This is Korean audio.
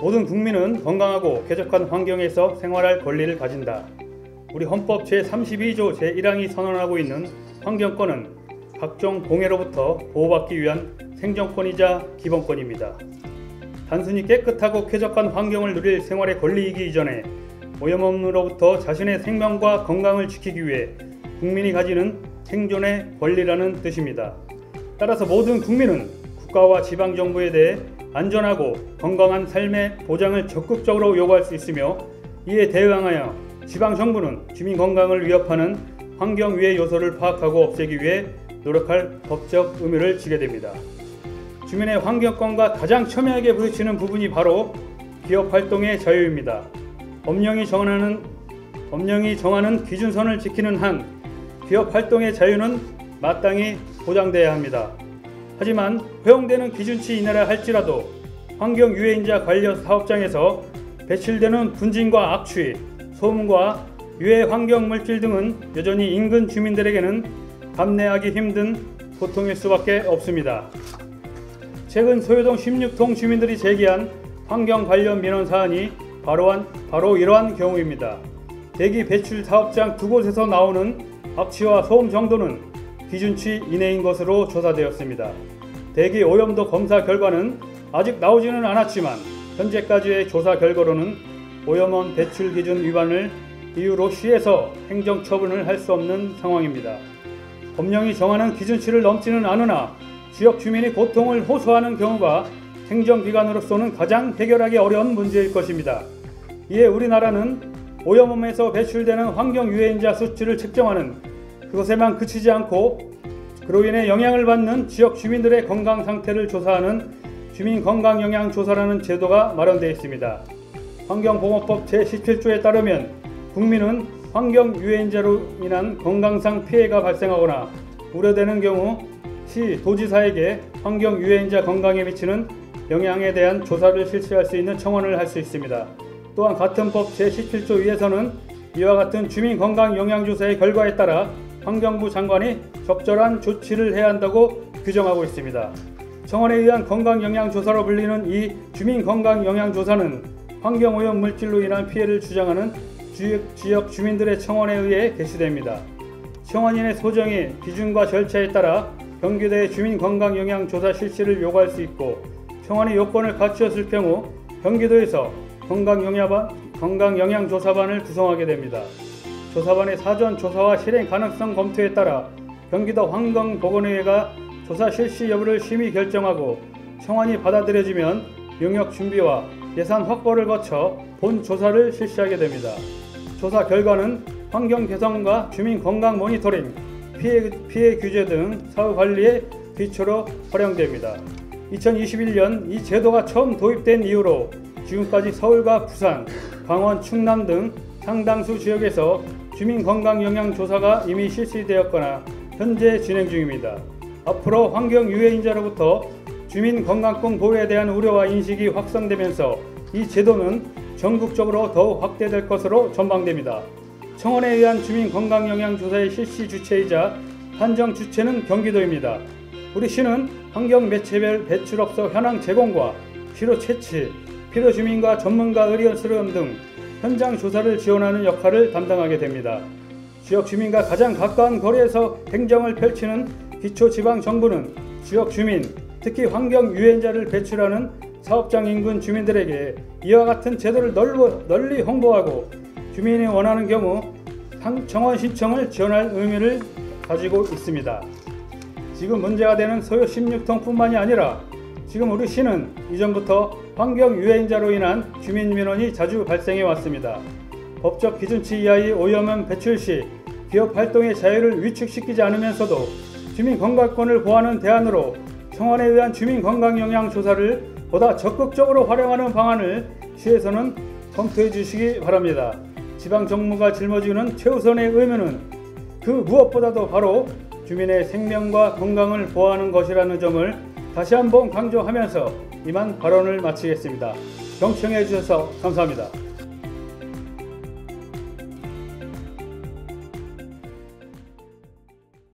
모든 국민은 건강하고 쾌적한 환경에서 생활할 권리를 가진다. 우리 헌법 제32조 제1항이 선언하고 있는 환경권은 각종 공해로부터 보호받기 위한 생존권이자 기본권입니다. 단순히 깨끗하고 쾌적한 환경을 누릴 생활의 권리이기 이전에 오염으로부터 자신의 생명과 건강을 지키기 위해 국민이 가지는 생존의 권리라는 뜻입니다. 따라서 모든 국민은 국가와 지방정부에 대해 안전하고 건강한 삶의 보장을 적극적으로 요구할 수 있으며, 이에 대응하여 지방정부는 주민 건강을 위협하는 환경위해 요소를 파악하고 없애기 위해 노력할 법적 의무를 지게 됩니다. 주민의 환경권과 가장 첨예하게 부딪히는 부분이 바로 기업 활동의 자유입니다. 법령이 정하는 기준선을 지키는 한 기업 활동의 자유는 마땅히 보장돼야 합니다. 하지만 허용되는 기준치 이내라 할지라도 환경유해인자 관련 사업장에서 배출되는 분진과 악취, 소음과 유해 환경물질 등은 여전히 인근 주민들에게는 감내하기 힘든 고통일 수밖에 없습니다. 최근 소요동 16동 주민들이 제기한 환경 관련 민원 사안이 바로 이러한 경우입니다. 대기 배출 사업장 두 곳에서 나오는 악취와 소음 정도는 기준치 이내인 것으로 조사되었습니다. 대기 오염도 검사 결과는 아직 나오지는 않았지만 현재까지의 조사 결과로는 오염원 배출 기준 위반을 이유로 시에서 행정처분을 할 수 없는 상황입니다. 법령이 정하는 기준치를 넘지는 않으나 지역 주민이 고통을 호소하는 경우가 행정기관으로서는 가장 해결하기 어려운 문제일 것입니다. 이에 우리나라는 오염원에서 배출되는 환경유해인자 수치를 측정하는 그것에만 그치지 않고 그로 인해 영향을 받는 지역 주민들의 건강 상태를 조사하는 주민건강영양조사라는 제도가 마련되어 있습니다. 환경보건법 제17조에 따르면 국민은 환경유해인자로 인한 건강상 피해가 발생하거나 우려되는 경우 시 도지사에게 환경유해인자 건강에 미치는 영향에 대한 조사를 실시할 수 있는 청원을 할 수 있습니다. 또한 같은 법 제17조 위에서는 이와 같은 주민건강영양조사의 결과에 따라 환경부 장관이 적절한 조치를 해야 한다고 규정하고 있습니다. 청원에 의한 건강영양조사로 불리는 이 주민건강영양조사는 환경오염 물질로 인한 피해를 주장하는 지역 주민들의 청원에 의해 개시됩니다. 청원인의 소정의 기준과 절차에 따라 경기도의 주민건강영양조사 실시를 요구할 수 있고, 청원이 요건을 갖추었을 경우 경기도에서 건강영양조사반을 구성하게 됩니다. 조사반의 사전 조사와 실행 가능성 검토에 따라 경기도 환경보건의회가 조사 실시 여부를 심의 결정하고, 청원이 받아들여지면 용역 준비와 예산 확보를 거쳐 본 조사를 실시하게 됩니다. 조사 결과는 환경 개선과 주민 건강 모니터링, 피해 규제 등 사후 관리의 기초로 활용됩니다. 2021년 이 제도가 처음 도입된 이후로 지금까지 서울과 부산, 강원, 충남 등 상당수 지역에서 주민건강영양조사가 이미 실시되었거나 현재 진행 중입니다. 앞으로 환경유해인자로부터 주민건강권 보호에 대한 우려와 인식이 확산되면서 이 제도는 전국적으로 더욱 확대될 것으로 전망됩니다. 청원에 의한 주민건강영양조사의 실시 주체이자 판정 주체는 경기도입니다. 우리 시는 환경 매체별 배출업소 현황 제공과 필요 채취, 필요 주민과 전문가 의견 수렴 등 현장 조사를 지원하는 역할을 담당하게 됩니다. 지역 주민과 가장 가까운 거리에서 행정을 펼치는 기초지방정부는 지역 주민, 특히 환경유해인자를 배출하는 사업장 인근 주민들에게 이와 같은 제도를 널리 홍보하고 주민이 원하는 경우 청원 신청을 지원할 의미를 가지고 있습니다. 지금 문제가 되는 소요 16동뿐만이 아니라 지금 우리 시는 이전부터 환경유해인자로 인한 주민민원이 자주 발생해 왔습니다. 법적 기준치 이하의 오염원 배출 시 기업 활동의 자유를 위축시키지 않으면서도 주민건강권을 보호하는 대안으로 청원에 의한 주민건강영양조사를 보다 적극적으로 활용하는 방안을 시에서는 검토해 주시기 바랍니다. 지방정부가 짊어지는 최우선의 의무는 그 무엇보다도 바로 주민의 생명과 건강을 보호하는 것이라는 점을 다시 한번 강조하면서 이만 발언을 마치겠습니다. 경청해 주셔서 감사합니다.